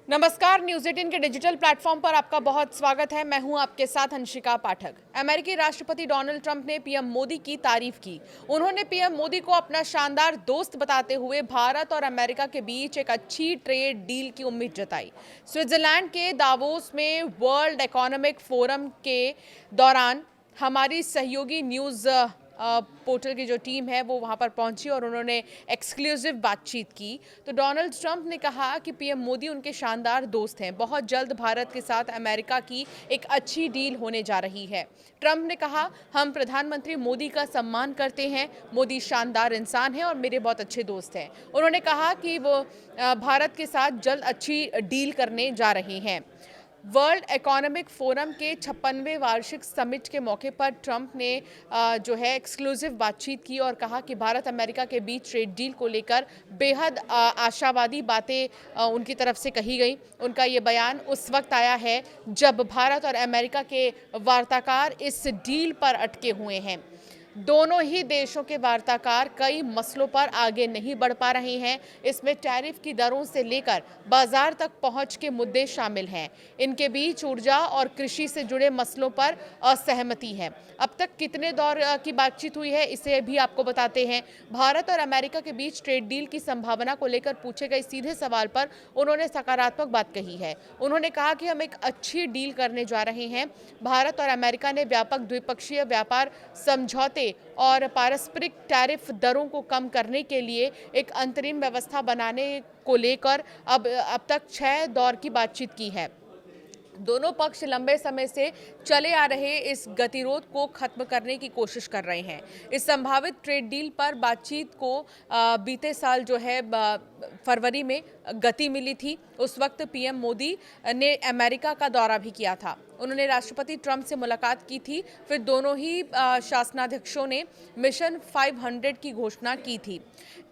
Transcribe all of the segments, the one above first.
नमस्कार, न्यूज़ 18 के digital platform पर आपका बहुत स्वागत है। मैं हूं आपके साथ अंशिका पाठक। अमेरिकी राष्ट्रपति डोनाल्ड ट्रंप ने पीएम मोदी की तारीफ की। उन्होंने पीएम मोदी को अपना शानदार दोस्त बताते हुए भारत और अमेरिका के बीच एक अच्छी ट्रेड डील की उम्मीद जताई। स्विट्जरलैंड के दावोस में वर्ल्ड इकोनॉमिक फोरम के दौरान हमारी सहयोगी न्यूज़ पोर्टल की जो टीम है वो वहां पर पहुंची और उन्होंने एक्सक्लूसिव बातचीत की। तो डोनाल्ड ट्रंप ने कहा कि पीएम मोदी उनके शानदार दोस्त हैं। बहुत जल्द भारत के साथ अमेरिका की एक अच्छी डील होने जा रही है। ट्रंप ने कहा, हम प्रधानमंत्री मोदी का सम्मान करते हैं। मोदी शानदार इंसान हैं और मेरे बहुत अच्छे दोस्त हैं। उन्होंने कहा कि वो भारत के साथ जल्द अच्छी डील करने जा रहे हैं। वर्ल्ड इकोनॉमिक फोरम के 56वें वार्षिक समिट के मौके पर ट्रंप ने जो है एक्सक्लूसिव बातचीत की और कहा कि भारत अमेरिका के बीच ट्रेड डील को लेकर बेहद आशावादी बातें उनकी तरफ से कही गई। उनका ये बयान उस वक्त आया है जब भारत और अमेरिका के वार्ताकार इस डील पर अटके हुए हैं। दोनों ही देशों के वार्ताकार कई मसलों पर आगे नहीं बढ़ पा रहे हैं। इसमें टैरिफ की दरों से लेकर बाजार तक पहुंच के मुद्दे शामिल हैं। इनके बीच ऊर्जा और कृषि से जुड़े मसलों पर असहमति है। अब तक कितने दौर की बातचीत हुई है, इसे भी आपको बताते हैं। भारत और अमेरिका के बीच ट्रेड डील की संभावना को लेकर पूछे गए सीधे सवाल पर उन्होंने सकारात्मक बात कही है। उन्होंने कहा कि हम एक अच्छी डील करने जा रहे हैं। भारत और अमेरिका ने व्यापक द्विपक्षीय व्यापार समझौते और पारस्परिक टैरिफ दरों को कम करने के लिए एक अंतरिम व्यवस्था बनाने को लेकर अब तक 6 दौर की बातचीत की है। दोनों पक्ष लंबे समय से चले आ रहे इस गतिरोध को खत्म करने की कोशिश कर रहे हैं। इस संभावित ट्रेड डील पर बातचीत को बीते साल जो है फरवरी में गति मिली थी। उस वक्त पीएम मोदी ने अमेरिका का दौरा भी किया था। उन्होंने राष्ट्रपति ट्रंप से मुलाकात की थी। फिर दोनों ही शासनाध्यक्षों ने मिशन 500 की घोषणा की थी।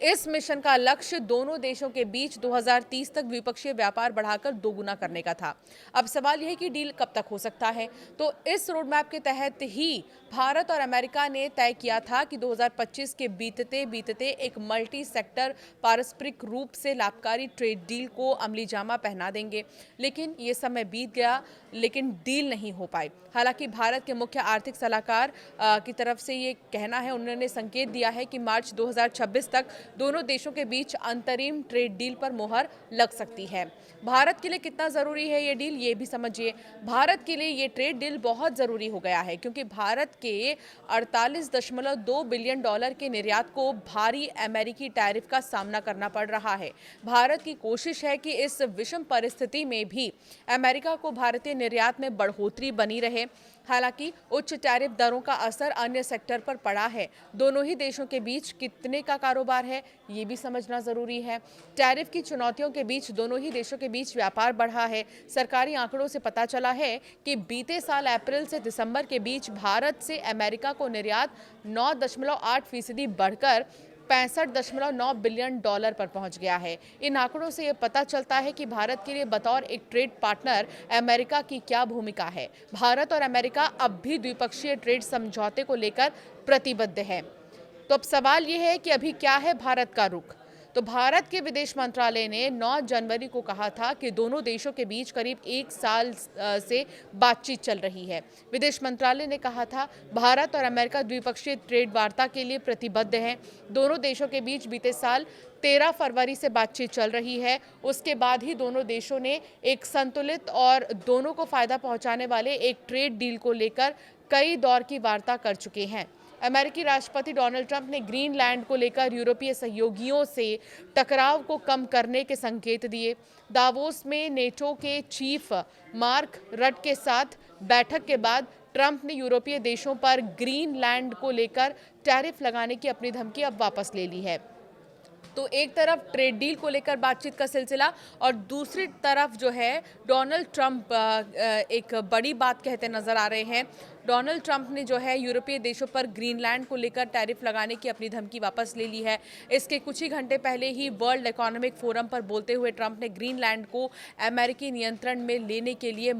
इस मिशन का लक्ष्य दोनों देशों के बीच 2030 तक द्विपक्षीय व्यापार बढ़ाकर दोगुना करने का था। अब सवाल यह है कि डील कब तक हो सकता है। तो इस रोड मैप के तहत ही भारत और अमेरिका ने तय किया था कि 2025 के बीतते बीतते एक मल्टी सेक्टर पारस्परिक रूप से लाभकारी ट्रेड डील को अमली जामा पहना देंगे। लेकिन ये समय बीत गया, लेकिन डील नहीं हो पाई। हालांकि भारत के मुख्य आर्थिक सलाहकार की तरफ से ये कहना है, उन्होंने संकेत दिया है कि मार्च 2026 तक दोनों देशों के बीच अंतरिम ट्रेड डील पर मुहर लग सकती है। भारत के लिए कितना ज़रूरी है ये डील, ये भी समझिए। भारत के लिए ये ट्रेड डील बहुत ज़रूरी हो गया है क्योंकि भारत के 48.2 बिलियन डॉलर के निर्यात को भारी अमेरिकी टैरिफ का सामना करना पड़ रहा है। भारत की कोशिश है कि इस विषम परिस्थिति में भी अमेरिका को भारतीय निर्यात में बढ़ोतरी बनी रहे। हालांकि उच्च टैरिफ दरों का असर अन्य सेक्टर पर पड़ा है। दोनों ही देशों के बीच कितने का कारोबार है, ये भी समझना जरूरी है। टैरिफ की चुनौतियों के बीच दोनों ही देशों के बीच व्यापार बढ़ा है। सरकारी आंकड़ों से पता चला है कि बीते साल अप्रैल से दिसंबर के बीच भारत से अमेरिका को निर्यात 9.8% बढ़कर 65.9 बिलियन डॉलर पर पहुंच गया है। इन आंकड़ों से ये पता चलता है कि भारत के लिए बतौर एक ट्रेड पार्टनर अमेरिका की क्या भूमिका है। भारत और अमेरिका अब भी द्विपक्षीय ट्रेड समझौते को लेकर प्रतिबद्ध है। तो अब सवाल ये है कि अभी क्या है भारत का रुख। तो भारत के विदेश मंत्रालय ने 9 जनवरी को कहा था कि दोनों देशों के बीच करीब 1 साल से बातचीत चल रही है। विदेश मंत्रालय ने कहा था, भारत और अमेरिका द्विपक्षीय ट्रेड वार्ता के लिए प्रतिबद्ध हैं। दोनों देशों के बीच बीते साल 13 फरवरी से बातचीत चल रही है। उसके बाद ही दोनों देशों ने एक संतुलित और दोनों को फायदा पहुंचाने वाले एक ट्रेड डील को लेकर कई दौर की वार्ता कर चुके हैं। अमेरिकी राष्ट्रपति डोनाल्ड ट्रंप ने ग्रीनलैंड को लेकर यूरोपीय सहयोगियों से टकराव को कम करने के संकेत दिए। दावोस में नेटो के चीफ मार्क रट के साथ बैठक के बाद ट्रंप ने यूरोपीय देशों पर ग्रीनलैंड को लेकर टैरिफ लगाने की अपनी धमकी अब वापस ले ली है। तो एक तरफ ट्रेड डील को लेकर बातचीत का सिलसिला और दूसरी तरफ जो है डोनाल्ड ट्रंप एक बड़ी बात कहते नजर आ रहे हैं। डोनाल्ड ट्रंप ने जो है यूरोपीय देशों पर ग्रीनलैंड को लेकर टैरिफ लगाने की अपनी धमकी वापस ले ली है। इसके कुछ ही घंटे पहले ही वर्ल्ड इकोनॉमिक फोरम पर बोलते हुए ट्रंप ने ग्रीनलैंड को अमेरिकी नियंत्रण में लेने के लिए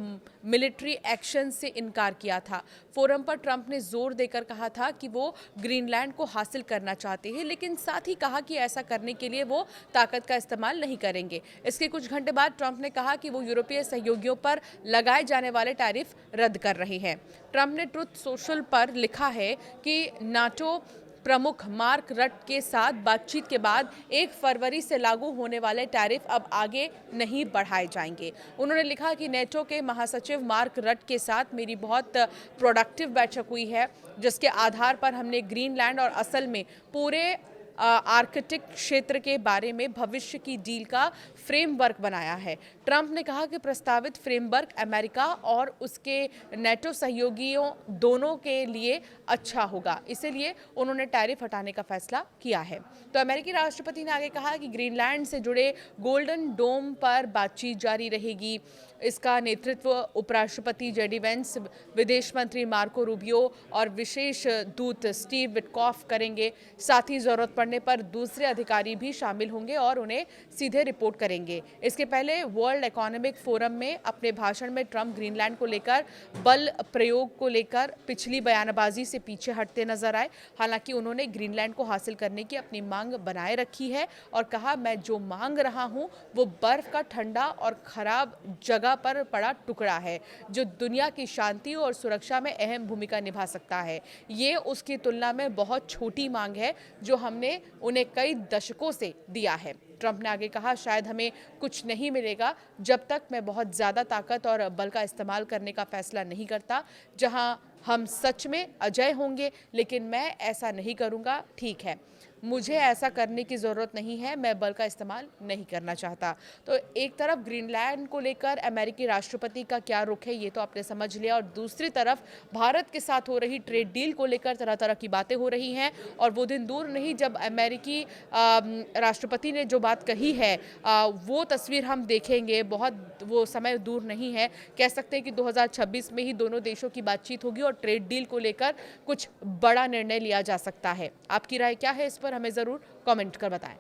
मिलिट्री एक्शन से इनकार किया था। फोरम पर ट्रंप ने जोर देकर कहा था कि वो ग्रीनलैंड को हासिल करना चाहते हैं, लेकिन साथ ही कहा कि ऐसा करने के लिए वो ताकत का इस्तेमाल नहीं करेंगे। इसके कुछ घंटे बाद ट्रंप ने कहा कि वो यूरोपीय सहयोगियों पर लगाए जाने वाले टैरिफ रद्द कर रहे हैं। ट्रंप ने ट्रुथ सोशल पर लिखा है कि नाटो प्रमुख मार्क रट के साथ बातचीत के बाद 1 फरवरी से लागू होने वाले टैरिफ अब आगे नहीं बढ़ाए जाएंगे। उन्होंने लिखा कि नेटो के महासचिव मार्क रट के साथ मेरी बहुत प्रोडक्टिव बैठक हुई है, जिसके आधार पर हमने ग्रीनलैंड और असल में पूरे आर्कटिक क्षेत्र के बारे में भविष्य की डील का फ्रेमवर्क बनाया है। ट्रंप ने कहा कि प्रस्तावित फ्रेमवर्क अमेरिका और उसके नेटो सहयोगियों दोनों के लिए अच्छा होगा, इसलिए उन्होंने टैरिफ हटाने का फैसला किया है। तो अमेरिकी राष्ट्रपति ने आगे कहा कि ग्रीनलैंड से जुड़े गोल्डन डोम पर बातचीत जारी रहेगी। इसका नेतृत्व उपराष्ट्रपति जेडी वेंस, विदेश मंत्री मार्को रूबियो और विशेष दूत स्टीव विटकॉफ करेंगे। साथ ही जरूरत पड़ने पर दूसरे अधिकारी भी शामिल होंगे और उन्हें सीधे रिपोर्ट करेंगे। इसके पहले वर्ल्ड इकोनॉमिक फोरम में अपने भाषण में ट्रंप ग्रीनलैंड को लेकर बल प्रयोग को लेकर पिछली बयानबाजी से पीछे हटते नजर आए। हालांकि उन्होंने ग्रीनलैंड को हासिल करने की अपनी मांग बनाए रखी है और कहा, मैं जो मांग रहा हूं वो बर्फ का ठंडा और खराब जगह पर पड़ा टुकड़ा है, जो दुनिया की शांति और सुरक्षा में अहम भूमिका निभा सकता है। ये उसकी तुलना में बहुत छोटी मांग है जो हमने उन्हें कई दशकों से दिया है। ट्रंप ने आगे कहा, शायद हमें कुछ नहीं मिलेगा जब तक मैं बहुत ज़्यादा ताकत और बल का इस्तेमाल करने का फैसला नहीं करता, जहां हम सच में अजय होंगे, लेकिन मैं ऐसा नहीं करूंगा। ठीक है, मुझे ऐसा करने की ज़रूरत नहीं है, मैं बल का इस्तेमाल नहीं करना चाहता। तो एक तरफ ग्रीनलैंड को लेकर अमेरिकी राष्ट्रपति का क्या रुख है ये तो आपने समझ लिया, और दूसरी तरफ भारत के साथ हो रही ट्रेड डील को लेकर तरह तरह की बातें हो रही हैं। और वो दिन दूर नहीं जब अमेरिकी राष्ट्रपति ने जो बात कही है वो तस्वीर हम देखेंगे, बहुत वो समय दूर नहीं है। कह सकते हैं कि 2026 में ही दोनों देशों की बातचीत होगी और ट्रेड डील को लेकर कुछ बड़ा निर्णय लिया जा सकता है। आपकी राय क्या है इस पर हमें ज़रूर कमेंट कर बताएं।